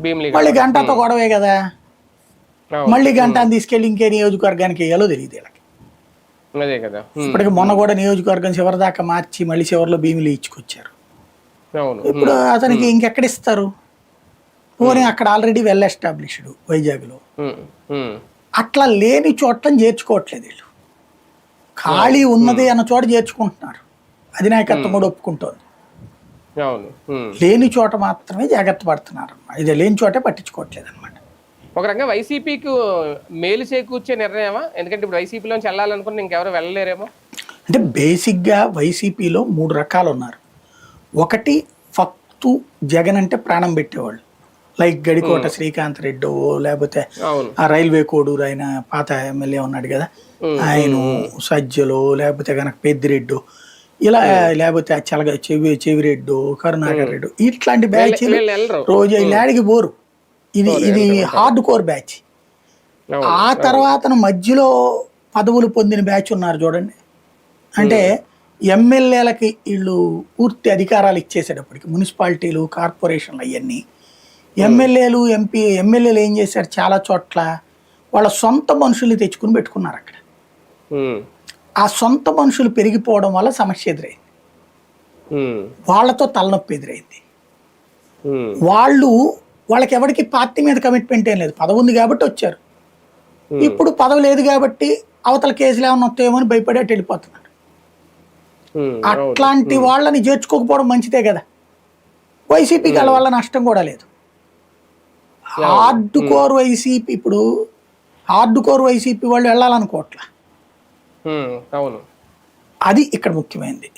భీమిలి మళ్ళీ కావాలి. గంటతో గొడవే కదా, అవును. మళ్ళీ గంటని తీసుకెళ్ళి ఇంకే నియోజకవర్గానికి వేయాలో తెలియదు వీళ్ళకి. అదే కదా. ఇప్పటికి మొన్న కూడా నియోజకవర్గం చివరి దాకా మార్చి మళ్ళీ చివరిలో భీమిలి ఇచ్చుకొచ్చారు. అవును. ఇప్పుడు అతనికి ఇంకెక్కడిస్తారు? పోనీ అక్కడ ఆల్రెడీ వెల్ ఎస్టాబ్లిష్డ్ వైజాగ్లో. అట్లా లేని చోట్లను చేర్చుకోవట్లేదు వీళ్ళు, ఖాళీ ఉన్నది అన్న చోట చేర్చుకుంటున్నారు. అధినాయకత్వం కూడా ఒప్పుకుంటోంది. అవును. లేని చోట మాత్రమే జాగ్రత్త పడుతున్నారు, ఇది లేని చోటే పట్టించుకోవట్లేదు అనమాట. ఒక రకంగా వైసీపీకి మేలు చేకూర్చే నిర్ణయమా? ఎందుకంటే ఇప్పుడు వైసీపీలోంచి వెళ్ళాలనుకుని ఇంకెవరు వెళ్ళలేరేమో. అంటే బేసిక్గా వైసీపీలో 3 రకాలు ఉన్నారు. ఒకటి ఫక్తు జగన్ అంటే ప్రాణం పెట్టేవాళ్ళు, లైక్ గడికోట శ్రీకాంత్ రెడ్డో, లేకపోతే ఆ రైల్వే కోడూరు ఆయన పాత ఎమ్మెల్యే ఉన్నాడు కదా ఆయన, సజ్జలో, లేకపోతే కనుక పెద్దిరెడ్డో, ఇలా లేకపోతే చలగ చెవిరెడ్డో, కరుణాకర్ రెడ్డో, ఇట్లాంటి బ్యాచ్లు రోజు ఇలాడికి పోరు. ఇది హార్డ్ కోర్ బ్యాచ్. ఆ తర్వాత మధ్యలో పదవులు పొందిన బ్యాచ్ ఉన్నారు చూడండి. అంటే ఎమ్మెల్యేలకి వీళ్ళు పూర్తి అధికారాలు ఇచ్చేసేటప్పటికి, మున్సిపాలిటీలు, కార్పొరేషన్లు అవన్నీ ఎమ్మెల్యేలు ఏం చేశారు, చాలా చోట్ల వాళ్ళ సొంత మనుషుల్ని తెచ్చుకుని పెట్టుకున్నారు అక్కడ. ఆ సొంత మనుషులు పెరిగిపోవడం వల్ల సమస్య ఎదురైంది, వాళ్ళతో తలనొప్పి ఎదురైంది. వాళ్ళకి ఎవరికి పార్టీ మీద కమిట్మెంట్ ఏం లేదు, పదవి ఉంది కాబట్టి వచ్చారు. ఇప్పుడు పదవి లేదు కాబట్టి అవతల కేసులు ఏమైనా వస్తాయేమో అని భయపడి అటు వెళ్ళిపోతున్నారు. అట్లాంటి వాళ్ళని చేర్చుకోకపోవడం మంచిదే కదా. వైసీపీకి వాళ్ళ వల్ల నష్టం కూడా లేదు. హార్డ్ కోర్ వైసీపీ వాళ్ళు వెళ్ళాలనుకోవట్లా, అది ఇక్కడ ముఖ్యమైనది.